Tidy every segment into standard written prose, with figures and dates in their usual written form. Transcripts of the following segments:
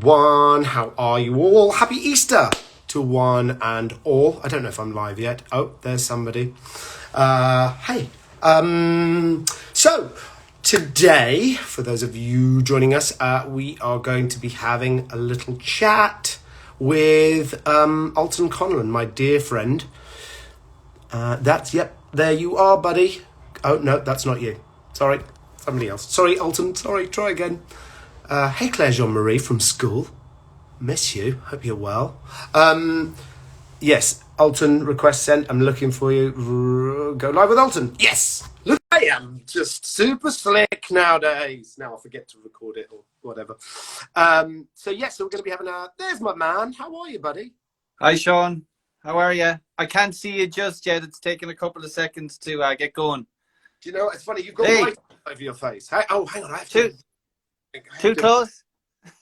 everyone. How are you all? Happy Easter to one and all. I don't know if I'm live yet. Oh, there's somebody. Hey. So today, for those of you joining us, we are going to be having a little chat with Ultan Conlon, my dear friend. Yep, there you are, buddy. Oh, no, that's not you. Sorry, somebody else. Sorry, Ultan. Sorry, try again. Hey, Claire Jean-Marie from school. Miss you. Hope you're well. Yes, Ultan, request sent. I'm looking for you. Go live with Ultan. Yes! Look, I am just super slick nowadays. Now I forget to record it or whatever. So we're going to be having there's my man. How are you, buddy? Hi, Sean. How are you? I can't see you just yet. It's taken a couple of seconds to get going. Do you know, it's funny. You've got light over your face. Hey, oh, hang on. I have to... Too close?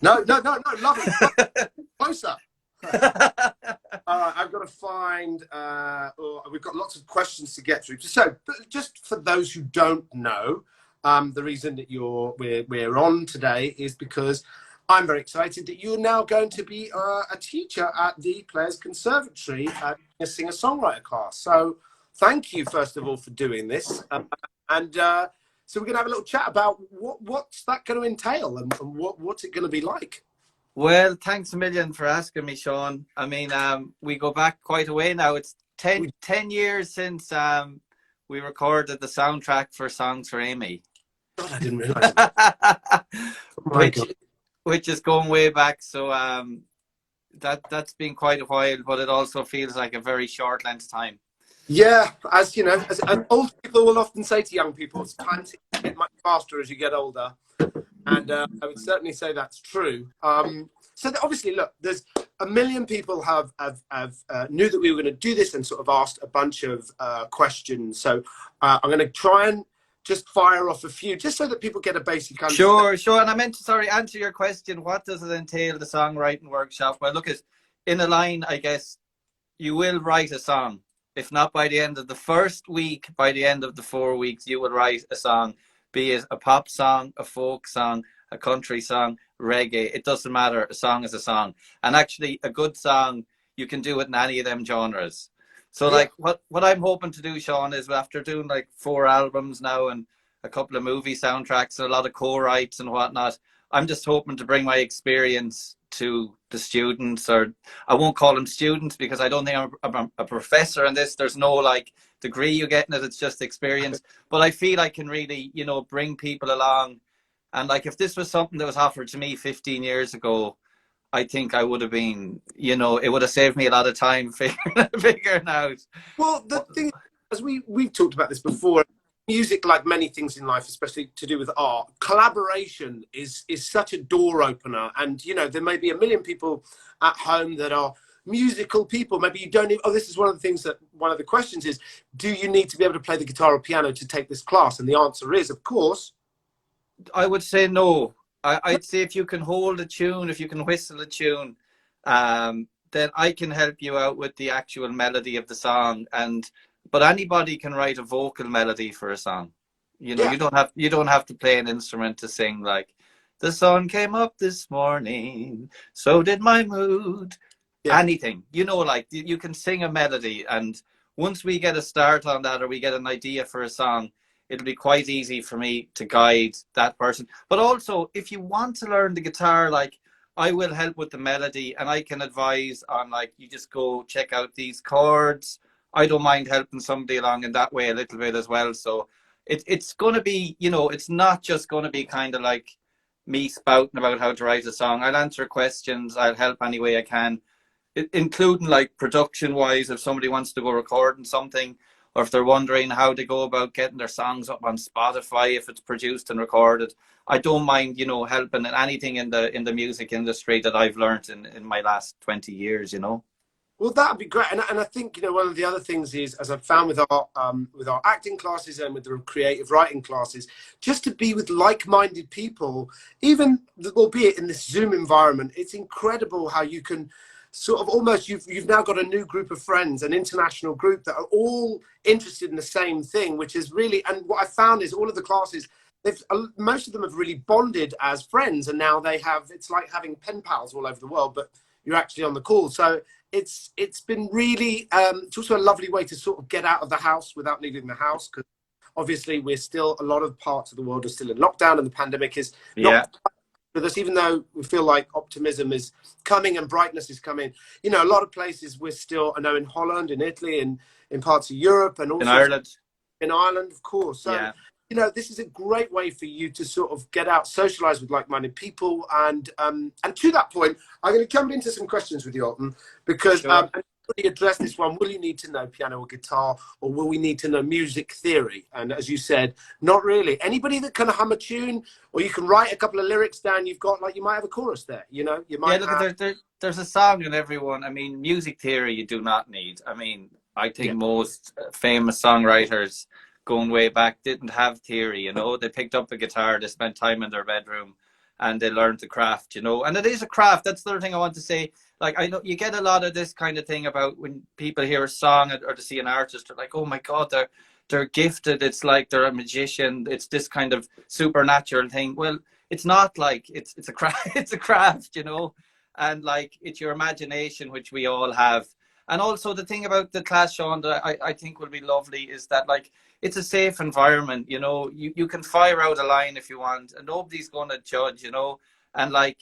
No, love it. Closer. All right, I've got to find, we've got lots of questions to get through. So, just for those who don't know, the reason that we're on today is because I'm very excited that you're now going to be a teacher at the Players Conservatory at a singer-songwriter class. So, thank you, first of all, for doing this. So we're going to have a little chat about what's that going to entail and what's it going to be like. Well, thanks a million for asking me, Sean. I mean, we go back quite a way now. It's 10 years since we recorded the soundtrack for Songs for Amy. God, I didn't realise that. Which is going way back. So that's been quite a while, but it also feels like a very short length time. Yeah, as you know, as old people will often say to young people, it's time to get much faster as you get older. And I would certainly say that's true. So obviously, look, there's a million people have knew that we were going to do this and sort of asked a bunch of questions. So I'm going to try and just fire off a few, just so that people get a basic understanding. Sure. And I meant to, answer your question. What does it entail, the songwriting workshop? Well, look, in a line, I guess, you will write a song. If not by the end of the first week, by the end of the 4 weeks, you will write a song, be it a pop song, a folk song, a country song, reggae. It doesn't matter. A song is a song. And actually, a good song, you can do it in any of them genres. So, like, what I'm hoping to do, Sean, is after doing like 4 albums now and a couple of movie soundtracks and a lot of co-writes and whatnot, I'm just hoping to bring my experience to the students, or I won't call them students because I don't think I'm a professor in this. There's no like degree you get in it. It's just experience. But I feel I can really, bring people along. And like, if this was something that was offered to me 15 years ago, I think I would have been, it would have saved me a lot of time figuring out. Well, the thing, as we've talked about this before, music, like many things in life, especially to do with art, collaboration is such a door opener. And, there may be a million people at home that are musical people. Maybe you don't even, this is one of the things that one of the questions is, do you need to be able to play the guitar or piano to take this class? And the answer is, of course. I would say no. I'd say if you can hold a tune, if you can whistle a tune, then I can help you out with the actual melody of the song. But anybody can write a vocal melody for a song. You don't have to play an instrument to sing like, the sun came up this morning, so did my mood. Yeah. Anything. Like you can sing a melody, and once we get a start on that or we get an idea for a song, it'll be quite easy for me to guide that person. But also, if you want to learn the guitar, like, I will help with the melody, and I can advise on, like, you just go check out these chords. I don't mind helping somebody along in that way a little bit as well. So it's going to be, it's not just going to be kind of like me spouting about how to write a song. I'll answer questions. I'll help any way I can, including like production wise, if somebody wants to go recording something, or if they're wondering how to go about getting their songs up on Spotify, if it's produced and recorded. I don't mind, helping in anything in the music industry that I've learned in my last 20 years, Well, that would be great. And I think, one of the other things is, as I've found with our acting classes and with the creative writing classes, just to be with like-minded people, even albeit in this Zoom environment, it's incredible how you can sort of almost, you've now got a new group of friends, an international group that are all interested in the same thing, which is really, and what I found is all of the classes, most of them have really bonded as friends, and now it's like having pen pals all over the world, but you're actually on the call. So it's been really, it's also a lovely way to sort of get out of the house without leaving the house, because obviously a lot of parts of the world are still in lockdown, and the pandemic is not with us, even though we feel like optimism is coming and brightness is coming. You know, a lot of places we're still, I know in Holland, in Italy, and in parts of Europe, and also in Ireland, of course. So, you know, this is a great way for you to sort of get out, socialize with like-minded people. And to that point, I'm going to jump into some questions with you, Ultan, because really address this one. Will you need to know piano or guitar, or will we need to know music theory? And as you said, not really. Anybody that can hum a tune, or you can write a couple of lyrics down, you might have a chorus there, you know? You might there's a song in everyone. I mean, music theory you do not need. I mean, I think most famous songwriters going way back didn't have theory, you know. They picked up a guitar, they spent time in their bedroom, and they learned the craft, you know. And it is a craft. That's the other thing I want to say. Like, I know you get a lot of this kind of thing about when people hear a song or to see an artist, they're like, oh my God, they're gifted. It's like they're a magician. It's this kind of supernatural thing. Well, it's not like it's a craft. It's a craft, you know. And like, it's your imagination, which we all have. And also the thing about the class, Sean, that I think will be lovely is that, like, it's a safe environment, you know. You can fire out a line if you want, and nobody's going to judge, you know. And like,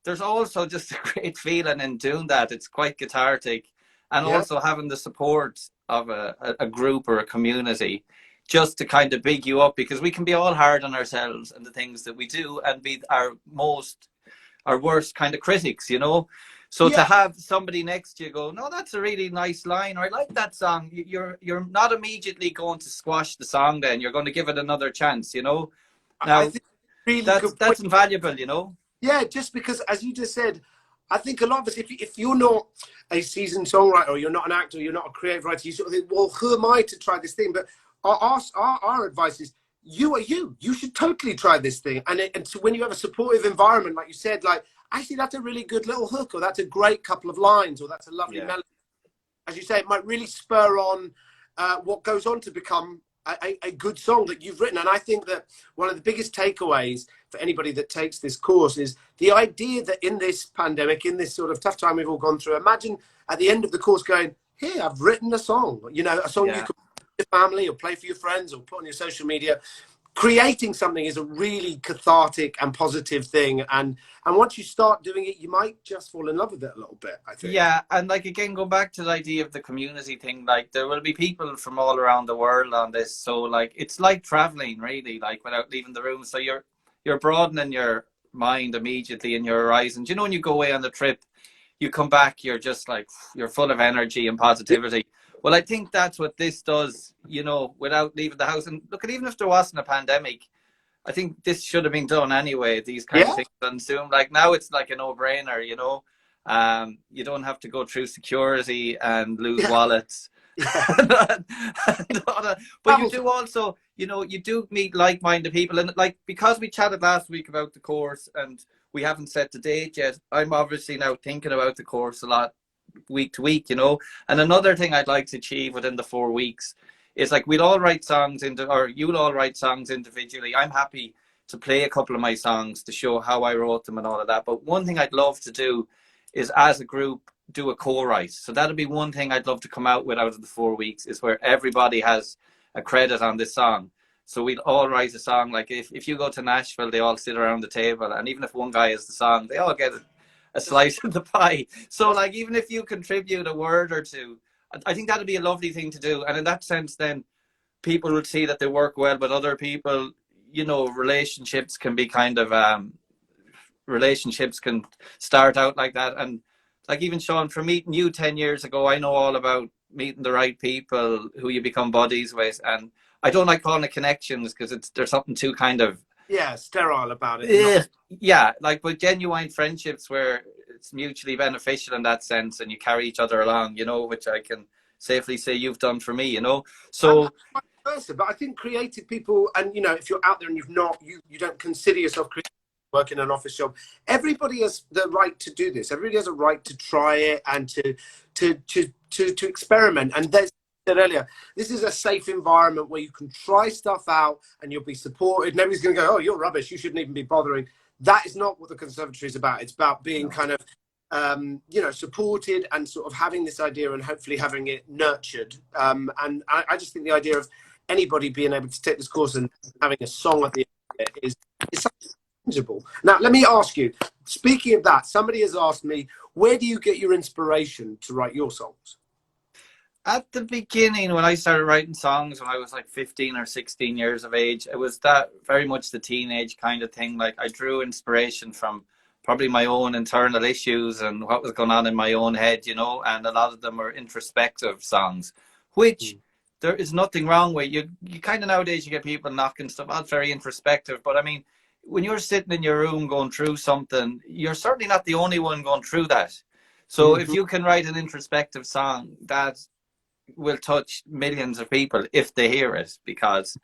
there's also just a great feeling in doing that. It's quite cathartic. And also having the support of a group or a community just to kind of big you up, because we can be all hard on ourselves and the things that we do, and be our worst kind of critics, you know. So to have somebody next to you go, no, that's a really nice line, or I like that song, you're not immediately going to squash the song then. You're going to give it another chance, you know. Now, I think that's invaluable, you know. Yeah, just because, as you just said, I think a lot of us, if you're not a seasoned songwriter, or you're not an actor, you're not a creative writer, you sort of think, well, who am I to try this thing? But our advice is, you are you. You should totally try this thing. And so when you have a supportive environment, like you said, like, actually, that's a really good little hook, or that's a great couple of lines, or that's a lovely melody. As you say, it might really spur on what goes on to become a good song that you've written. And I think that one of the biggest takeaways for anybody that takes this course is the idea that in this pandemic, in this sort of tough time we've all gone through, imagine at the end of the course going, here, I've written a song, you know, a song you can play with your family or play for your friends or put on your social media. Creating something is a really cathartic and positive thing, and once you start doing it, you might just fall in love with it a little bit, I think. Yeah, and like, again, go back to the idea of the community thing. Like, there will be people from all around the world on this, so like, it's like traveling, really, like, without leaving the room. So you're broadening your mind immediately and your horizons. You know, when you go away on the trip, you come back, you're just like, you're full of energy and positivity. Well, I think that's what this does, you know, without leaving the house. And look, even if there wasn't a pandemic, I think this should have been done anyway, these kind of things on Zoom. Like, now it's like a no-brainer, you know. You don't have to go through security and lose wallets. But you do also, you know, you do meet like-minded people. And like, because we chatted last week about the course and we haven't set the date yet, I'm obviously now thinking about the course a lot, week to week, you know. And another thing I'd like to achieve within the 4 weeks is, like, we'll all write songs or you'll all write songs individually. I'm happy to play a couple of my songs to show how I wrote them and all of that. But one thing I'd love to do is, as a group, do a co-write. So that'll be one thing I'd love to come out with out of the 4 weeks, is where everybody has a credit on this song. So we'll all write a song. Like, if you go to Nashville, they all sit around the table, and even if one guy has the song, they all get a slice of the pie. So like, even if you contribute a word or two, I think that'd be a lovely thing to do. And in that sense, then people would see that they work well with other people. You know, relationships can be kind of relationships can start out like that. And like, even Sean, from meeting you 10 years ago, I know all about meeting the right people who you become buddies with. And I don't like calling it connections, because there's something too kind of sterile about it. Yeah, like, but genuine friendships where it's mutually beneficial in that sense, and you carry each other along, you know, which I can safely say you've done for me, you know. So but I think creative people, and you know, if you're out there and you don't consider yourself creative, work in an office job, everybody has the right to do this. Everybody has a right to try it and to experiment. And there's said earlier, this is a safe environment where you can try stuff out and you'll be supported. Nobody's going to go, oh, you're rubbish, you shouldn't even be bothering. That is not what the conservatory is about. It's about being kind of, you know, supported and sort of having this idea and hopefully having it nurtured. And I just think the idea of anybody being able to take this course and having a song at the end of it is something tangible. Now, let me ask you, speaking of that, somebody has asked me, where do you get your inspiration to write your songs? At the beginning, when I started writing songs when I was like 15 or 16 years of age, it was that very much the teenage kind of thing. Like I drew inspiration from probably my own internal issues and what was going on in my own head, you know, and a lot of them are introspective songs, which there is nothing wrong with. You kind of nowadays you get people knocking stuff out very introspective, but I mean, when you're sitting in your room going through something, you're certainly not the only one going through that. So if you can write an introspective song that will touch millions of people if they hear it, because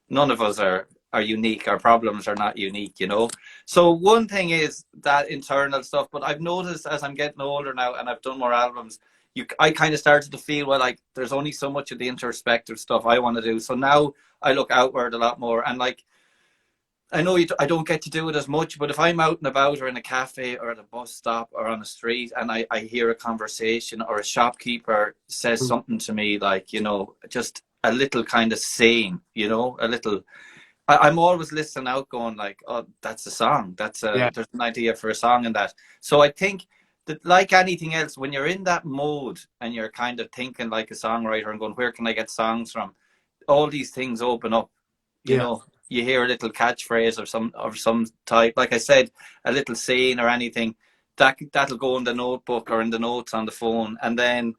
none of us are unique. Our problems are not unique, you know. So one thing is that internal stuff, but I've noticed as I'm getting older now and I've done more albums, I kind of started to feel, well, like there's only so much of the introspective stuff I want to do. So now I look outward a lot more, and like I know I don't get to do it as much, but if I'm out and about or in a cafe or at a bus stop or on a street and I hear a conversation or a shopkeeper says something to me, like, you know, just a little kind of saying, you know, a little, I'm always listening out going like, oh, that's a song. There's an idea for a song in that. So I think that like anything else, when you're in that mode and you're kind of thinking like a songwriter and going, where can I get songs from? All these things open up, you know. You hear a little catchphrase of some type, like I said, a little saying or anything, that'll go in the notebook or in the notes on the phone. And then,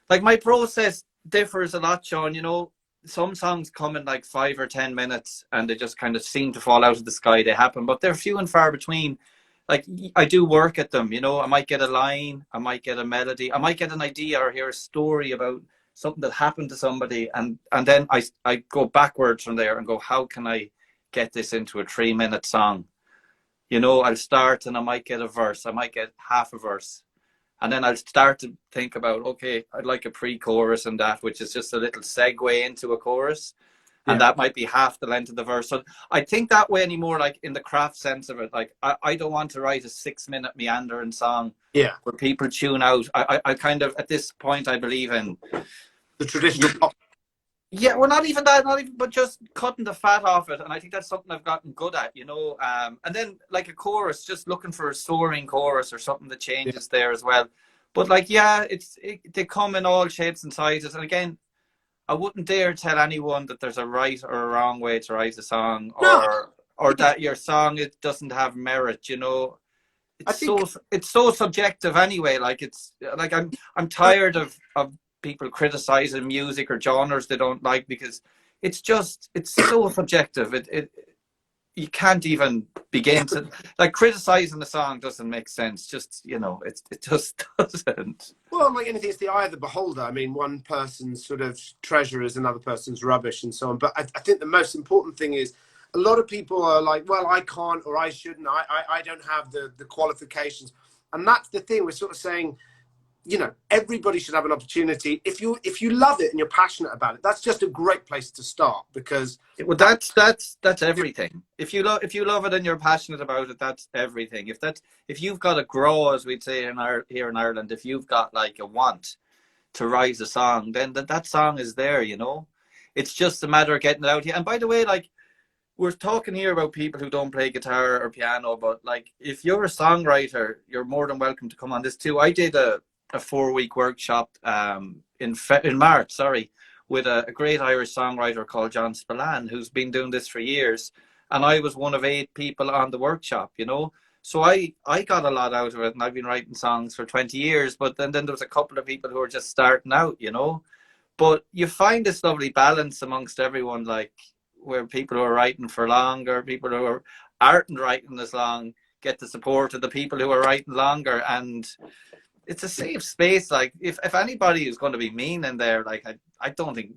like, my process differs a lot, Sean. You know, some songs come in like 5 or 10 minutes and they just kind of seem to fall out of the sky. They happen, but they're few and far between. Like, I do work at them, you know. I might get a line, I might get a melody, I might get an idea or hear a story about something that happened to somebody, and then I go backwards from there and go, how can I get this into a 3-minute song? You know, I'll start and I might get a verse, I might get half a verse, and then I'll start to think about, okay, I'd like a pre-chorus and that, which is just a little segue into a chorus, and that might be half the length of the verse. So I think that way anymore, like in the craft sense of it. Like I don't want to write a 6-minute meandering song where people tune out. I kind of, at this point, I believe in the traditional pop. Yeah, well, not even that, but just cutting the fat off it. And I think that's something I've gotten good at, you know. And then like a chorus, just looking for a soaring chorus or something that changes there as well. But like, they come in all shapes and sizes. And again, I wouldn't dare tell anyone that there's a right or a wrong way to write a song, or that your song, it doesn't have merit, you know. It's so subjective anyway. Like, it's like I'm tired of people criticizing music or genres they don't like, because it's so subjective. You can't even begin to, like, criticizing a song doesn't make sense. Just, you know, it just doesn't. Well, like anything, it's the eye of the beholder. I mean, one person's sort of treasure is another person's rubbish and so on. But I think the most important thing is, a lot of people are like, well, I can't, or I shouldn't, I don't have the qualifications. And that's the thing. We're sort of saying, you know, everybody should have an opportunity. If you love it and you're passionate about it, that's just a great place to start, because well, that's everything. If you love it and you're passionate about it, that's everything. If you've got a grow, as we'd say here in Ireland, if you've got like a want to write a song, then that song is there, you know. It's just a matter of getting it out here. And by the way, like, we're talking here about people who don't play guitar or piano, but like, if you're a songwriter, you're more than welcome to come on this too. I did a 4-week workshop in March, with a great Irish songwriter called John Spillane, who's been doing this for years, and I was one of 8 people on the workshop, you know. So I got a lot out of it, and I've been writing songs for 20 years, but then there was a couple of people who were just starting out, you know. But you find this lovely balance amongst everyone, like, where people who are writing for longer, people who aren't writing as long, get the support of the people who are writing longer. And it's a safe space. Like, if anybody is going to be mean in there, like, I don't think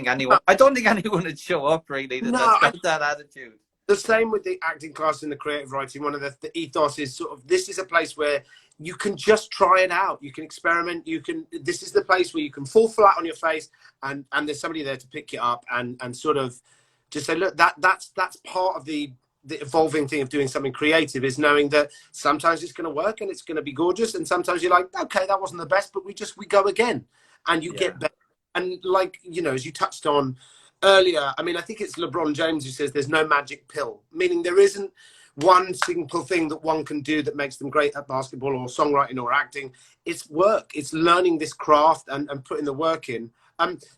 anyone would show up really that's got that attitude. the same with the acting class and the creative writing. One of the ethos is sort of, this is a place where you can just try it out. You can experiment. This is the place where you can fall flat on your face and there's somebody there to pick you up and sort of just say, look, that's part of the evolving thing of doing something creative, is knowing that sometimes it's going to work and it's going to be gorgeous. And sometimes you're like, okay, that wasn't the best, but we go again, and you get better. And like, you know, as you touched on earlier, I mean, I think it's LeBron James who says there's no magic pill, meaning there isn't one simple thing that one can do that makes them great at basketball or songwriting or acting. It's work. It's learning this craft and putting the work in.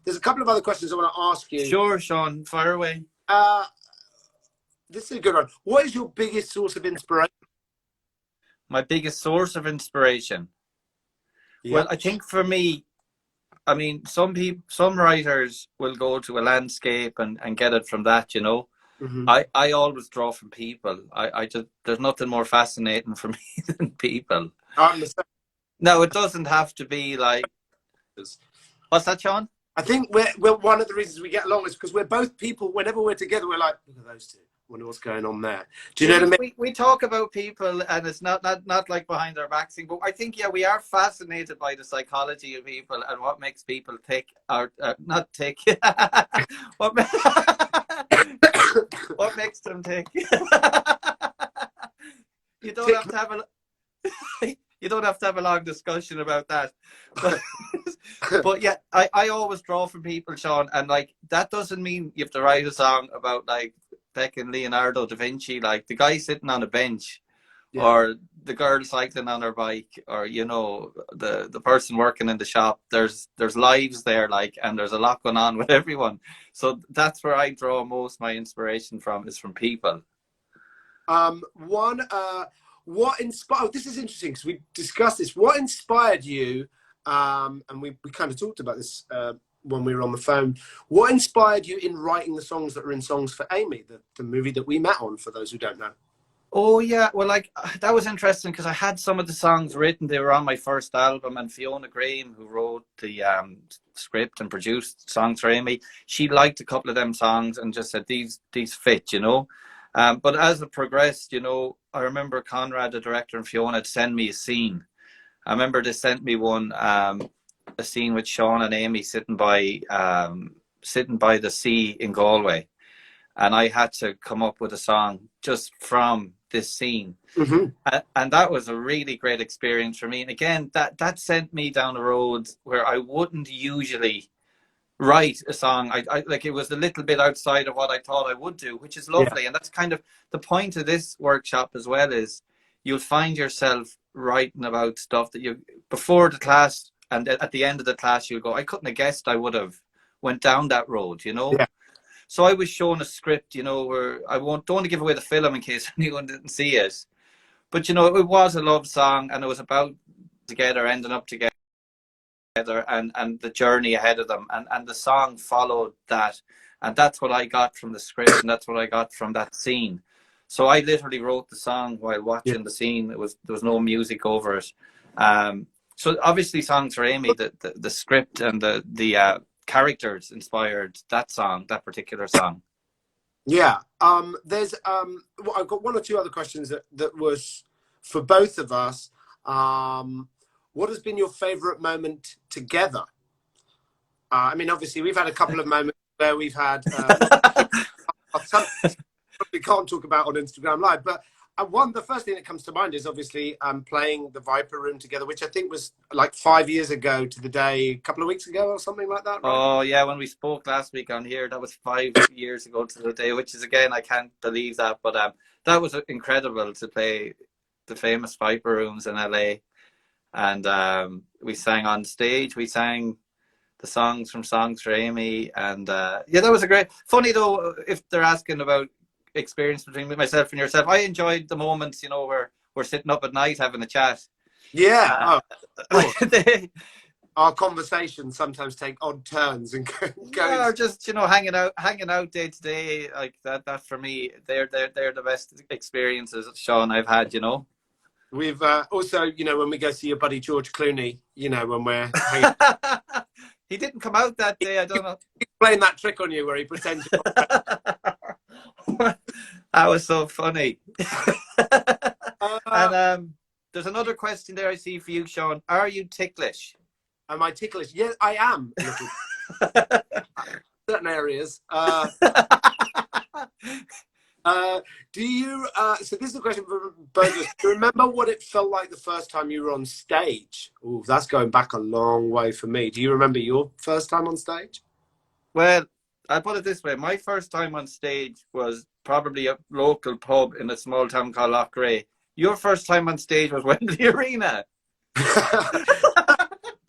There's a couple of other questions I want to ask you. Sure, Sean, fire away. This is a good one. What is your biggest source of inspiration? My biggest source of inspiration? Yeah. Well, I think for me, I mean, some writers will go to a landscape and get it from that, you know. Mm-hmm. I always draw from people. I just, there's nothing more fascinating for me than people. No, it doesn't have to be like. What's that, Sean? I think we're one of the reasons we get along is because we're both people. Whenever we're together, we're like, look at those two. Wonder what's going on there. Do you know what I mean? We talk about people, and it's not like behind their backs thing, but I think we are fascinated by the psychology of people and what makes people tick or not tick. what makes them tick? You don't have to have you don't have to have a long discussion about that. But yeah, I always draw from people, Sean, and like that doesn't mean you have to write a song about like and Leonardo da Vinci, like the guy sitting on a bench, or the girl cycling on her bike, or you know, the person working in the shop. There's lives there, like, and there's a lot going on with everyone. So that's where I draw most of my inspiration from, is from people. What inspired? This is interesting because we discussed this. What inspired you? And we kind of talked about this when we were on the phone. What inspired you in writing the songs that are in Songs for Amy, the movie that we met on, for those who don't know? Oh yeah, well, like that was interesting because I had some of the songs written. They were on my first album, and Fiona Graham, who wrote the script and produced Songs for Amy, she liked a couple of them songs and just said these fit, you know. But as it progressed, you know, I remember Conrad, the director, and Fiona had sent me a scene. I remember they sent me one, a scene with Sean and Amy sitting by the sea in Galway, and I had to come up with a song just from this scene. Mm-hmm. And that was a really great experience for me. And again, that sent me down a road where I wouldn't usually write a song. I like, it was a little bit outside of what I thought I would do, which is lovely. Yeah. And that's kind of the point of this workshop as well, is you'll find yourself writing about stuff that you, before the class and at the end of the class, you'll go, I couldn't have guessed I would have went down that road, you know? Yeah. So I was shown a script, you know, where don't want to give away the film in case anyone didn't see it. But, you know, it was a love song, and it was about ending up together and the journey ahead of them. And the song followed that. And that's what I got from the script, and that's what I got from that scene. So I literally wrote the song while watching the scene. There was no music over it. So obviously Songs for Amy, the script and the characters inspired that song, that particular song. Yeah. There's well, I've got one or two other questions that was for both of us. What has been your favorite moment together? I mean, obviously we've had a couple of moments where we've had we can't talk about on Instagram Live, but the first thing that comes to mind is obviously playing the Viper Room together, which I think was like 5 years ago to the day, a couple of weeks ago or something like that. Right? Oh yeah, when we spoke last week on here, that was 5 years ago to the day, which is, again, I can't believe that, but that was incredible to play the famous Viper Rooms in LA, and we sang on stage. We sang the songs from Songs for Amy, and yeah, that was a great. Funny though, if they're asking about experience between myself and yourself, I enjoyed the moments, you know, where we're sitting up at night having a chat. Yeah. Our conversations sometimes take odd turns and go. Yeah, or just, you know, hanging out day to day, like that for me, they're the best experiences, Sean, I've had, you know. We've also, you know, when we go see your buddy George Clooney, you know, when we're hanging he didn't come out that day. I don't know. He's playing that trick on you where he pretends That was so funny. Uh, And there's another question there I see for you, Sean. Are you ticklish? am I ticklish? Yes, I am. A little. Certain areas. Do you? So this is a question for both of us. Do you remember what it felt like the first time you were on stage? Oh, that's going back a long way for me. Do you remember your first time on stage? Well, I'll put it this way. My first time on stage was probably a local pub in a small town called Loughrea. Your first time on stage was Wembley Arena.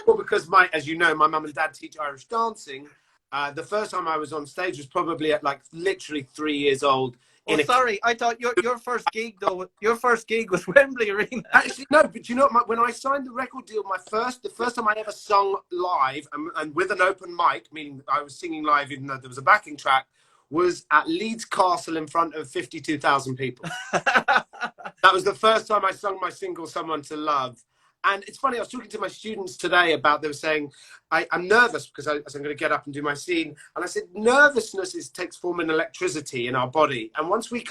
Well, because as you know, my mum and dad teach Irish dancing. The first time I was on stage was probably at like literally 3 years old. Oh, sorry. I thought your first gig though. Your first gig was Wembley Arena. Actually, no. But you know, when I signed the record deal, the first time I ever sung live and with an open mic, meaning I was singing live even though there was a backing track, was at Leeds Castle in front of 52,000 people. That was the first time I sung my single "Someone to Love." And it's funny, I was talking to my students today about, they were saying, I'm nervous because I'm going to get up and do my scene. And I said, nervousness takes form in electricity in our body. And once we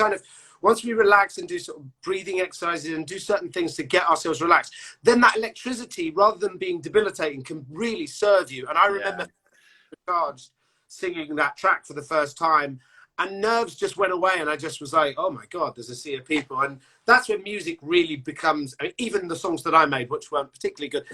relax and do sort of breathing exercises and do certain things to get ourselves relaxed, then that electricity, rather than being debilitating, can really serve you. And I remember charged singing that track for the first time, and nerves just went away, and I just was like, oh my God, there's a sea of people. And that's when music really becomes, I mean, even the songs that I made, which weren't particularly good,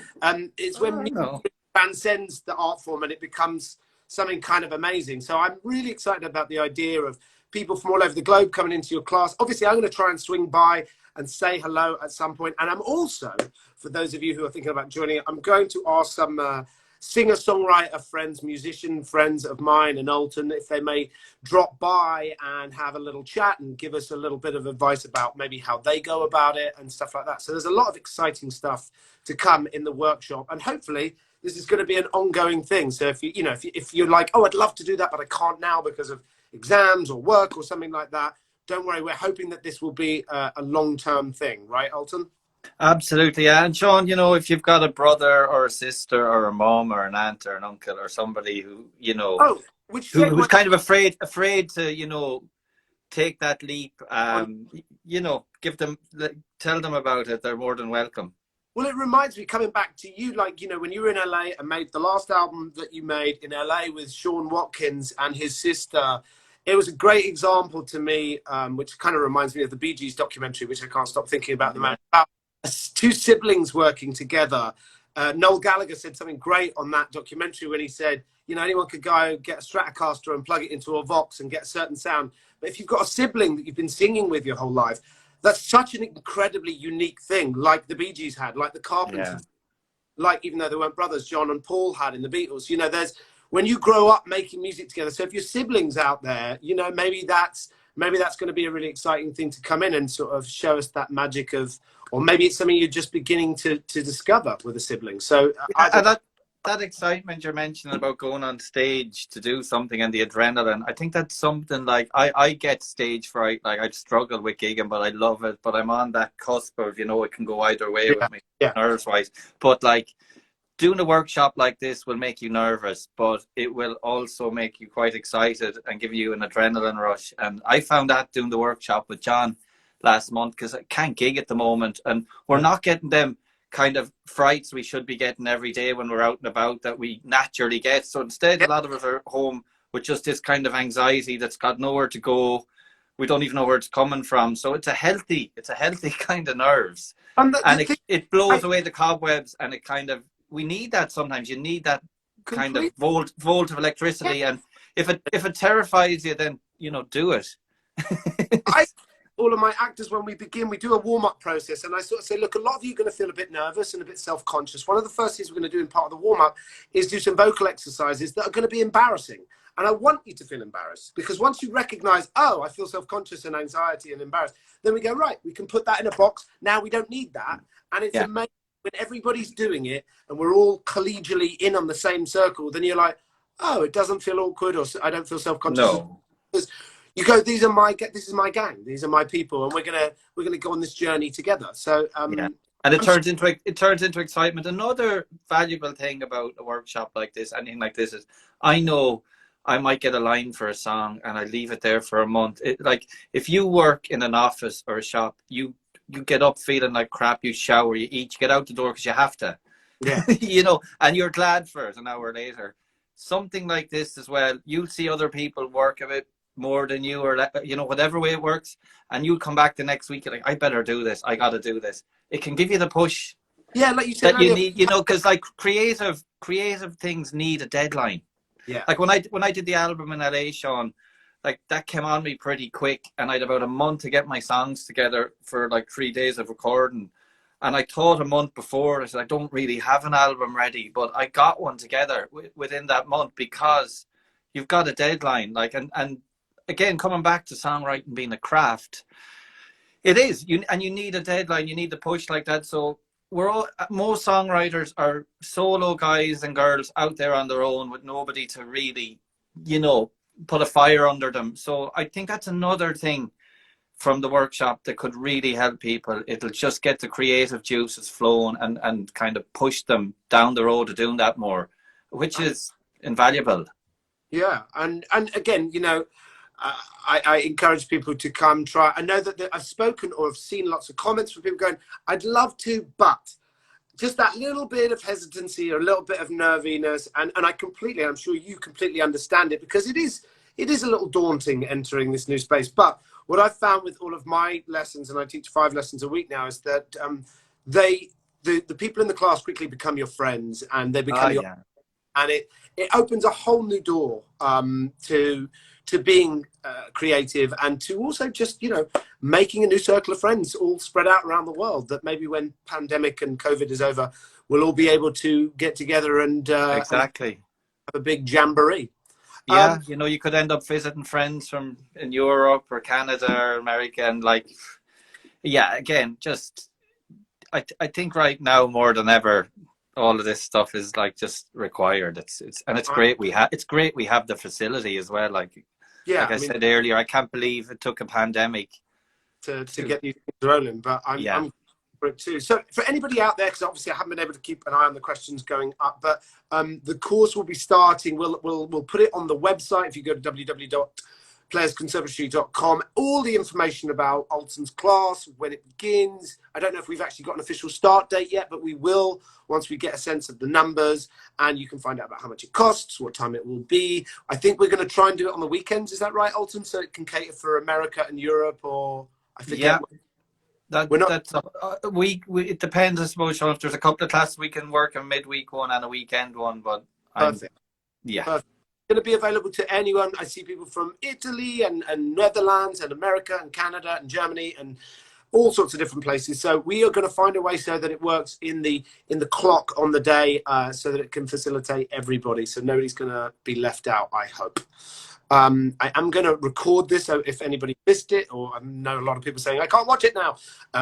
it's when music transcends the art form and it becomes something kind of amazing. So I'm really excited about the idea of people from all over the globe coming into your class. Obviously, I'm going to try and swing by and say hello at some point. And I'm also, for those of you who are thinking about joining it, I'm going to ask some singer-songwriter friends, musician friends of mine and Ultan, if they may drop by and have a little chat and give us a little bit of advice about maybe how they go about it and stuff like that. So there's a lot of exciting stuff to come in the workshop, and hopefully this is going to be an ongoing thing. So if you're like, oh, I'd love to do that, but I can't now because of exams or work or something like that, don't worry. We're hoping that this will be a long-term thing, right, Ultan? Absolutely, yeah. And Sean, if you've got a brother or a sister or a mom or an aunt or an uncle or somebody who, who's kind of afraid to, take that leap, tell them about it. They're more than welcome. Well, it reminds me, coming back to you, when you were in LA and made the last album that you made in LA with Sean Watkins and his sister, it was a great example to me, which kind of reminds me of the Bee Gees documentary, which I can't stop thinking about, about two siblings working together. Noel Gallagher said something great on that documentary when he said, anyone could go get a Stratocaster and plug it into a Vox and get a certain sound. But if you've got a sibling that you've been singing with your whole life, that's such an incredibly unique thing, like the Bee Gees had, like the Carpenters, like, even though they weren't brothers, John and Paul had in the Beatles. When you grow up making music together, so if your siblings out there, maybe that's going to be a really exciting thing to come in and sort of show us that magic of, or maybe it's something you're just beginning to discover with a sibling. So that excitement you're mentioning about going on stage to do something and the adrenaline, I think that's something like I get stage fright. Like, I struggle with gigging, but I love it. But I'm on that cusp of, it can go either way with me, nerves wise. But like, doing a workshop like this will make you nervous, but it will also make you quite excited and give you an adrenaline rush. And I found that doing the workshop with John last month, because I can't gig at the moment, and we're not getting them kind of frights we should be getting every day when we're out and about that we naturally get. So instead, a lot of us are home with just this kind of anxiety that's got nowhere to go. We don't even know where it's coming from. So it's a healthy kind of nerves, and it blows away the cobwebs, and it kind of, we need that sometimes. You need that kind of volt of electricity, and if it terrifies you, then do it. All of my actors, when we begin, we do a warm-up process, and I sort of say, look, a lot of you are going to feel a bit nervous and a bit self-conscious. One of the first things we're going to do in part of the warm-up is do some vocal exercises that are going to be embarrassing. And I want you to feel embarrassed, because once you recognize, oh, I feel self-conscious and anxiety and embarrassed, then we go, right, we can put that in a box. Now we don't need that. And it's amazing when everybody's doing it and we're all collegially in on the same circle, then you're like, oh, it doesn't feel awkward, or I don't feel self-conscious. No. You go, this is my gang, these are my people, and we're gonna go on this journey together. So and it turns into excitement. Another valuable thing about a workshop like this, anything like this, is I know I might get a line for a song and I leave it there for a month. Like if you work in an office or a shop, you get up feeling like crap, you shower, you eat, you get out the door because you have to. Yeah. You know, and you're glad for it an hour later. Something like this as well, you'll see other people work a bit more than you, or you know, whatever way it works, and you'll come back the next week, you're like, I better do this, I gotta do this. It can give you the push, Yeah, like you said that you earlier. need, you know, because like creative things need a deadline. Yeah. Like when I did the album in LA, Sean, like that came on me pretty quick, and I'd about a month to get my songs together for like 3 days of recording. And I thought a month before, I said, I don't really have an album ready, but I got one together within that month, because you've got a deadline. Like, and again, coming back to songwriting being a craft, it is, you need a deadline, you need the push like that. So most songwriters are solo guys and girls out there on their own with nobody to really, you know, put a fire under them. So I think that's another thing from the workshop that could really help people. It'll just get the creative juices flowing and kind of push them down the road to doing that more, which is invaluable. Yeah, and again, you know, I encourage people to come try. I know that I've spoken or I've seen lots of comments from people going, I'd love to, but just that little bit of hesitancy or a little bit of nerviness, and I completely, I'm sure you completely understand it, because it is a little daunting entering this new space. But what I've found with all of my lessons, and I teach 5 lessons a week now, is that the people in the class quickly become your friends, and they become your, and it opens a whole new door to being creative, and to also just, you know, making a new circle of friends all spread out around the world, that maybe when pandemic and COVID is over, we'll all be able to get together and Exactly. have a big jamboree. Yeah, you know, you could end up visiting friends from in Europe or Canada or America, and like, yeah, again, just I think right now more than ever, all of this stuff is like just required. It's great we have the facility as well. Like, yeah, like I said earlier, I can't believe it took a pandemic to get these things rolling, but I'm for it too. So for anybody out there, because obviously I haven't been able to keep an eye on the questions going up, but the course will be starting. We'll put it on the website. If you go to www.playersconservatory.com, all the information about Ultan's class, when it begins. I don't know if we've actually got an official start date yet, but we will once we get a sense of the numbers, and you can find out about how much it costs, what time it will be. I think we're going to try and do it on the weekends. Is that right, Ultan? So it can cater for America and Europe, or I forget. Yeah. It depends, I suppose, Sean. If there's a couple of classes we can work a midweek one and a weekend one, but perfect. Perfect. It's going to be available to anyone. I see people from Italy and Netherlands and America and Canada and Germany and all sorts of different places. So we are going to find a way so that it works in the clock on the day, so that it can facilitate everybody. So nobody's going to be left out, I hope. I am going to record this, so if anybody missed it, or I know a lot of people saying I can't watch it now,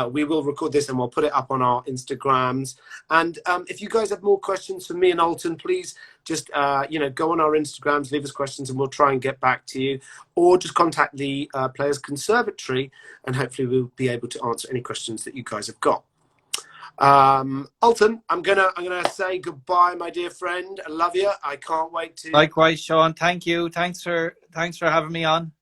we will record this and we'll put it up on our Instagrams. And if you guys have more questions for me and Ultan, please just go on our Instagrams, leave us questions, and we'll try and get back to you, or just contact the Players Conservatory, and hopefully we'll be able to answer any questions that you guys have got. Ultan, I'm gonna say goodbye, my dear friend. I love you. I can't wait to. Likewise, Sean. Thank you. Thanks for having me on.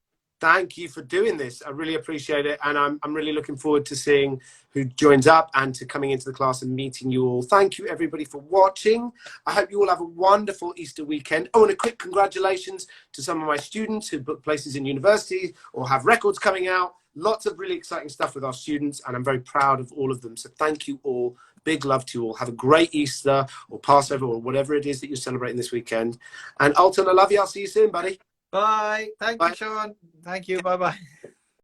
Thank you for doing this. I really appreciate it, and I'm really looking forward to seeing who joins up and to coming into the class and meeting you all. Thank you, everybody, for watching. I hope you all have a wonderful Easter weekend. Oh, and a quick congratulations to some of my students who book places in universities or have records coming out. Lots of really exciting stuff with our students, and I'm very proud of all of them. So thank you all. Big love to you all. Have a great Easter or Passover or whatever it is that you're celebrating this weekend. And Ultan, I love you. I'll see you soon, buddy. Bye. Thank you, Sean. Thank you. Bye-bye.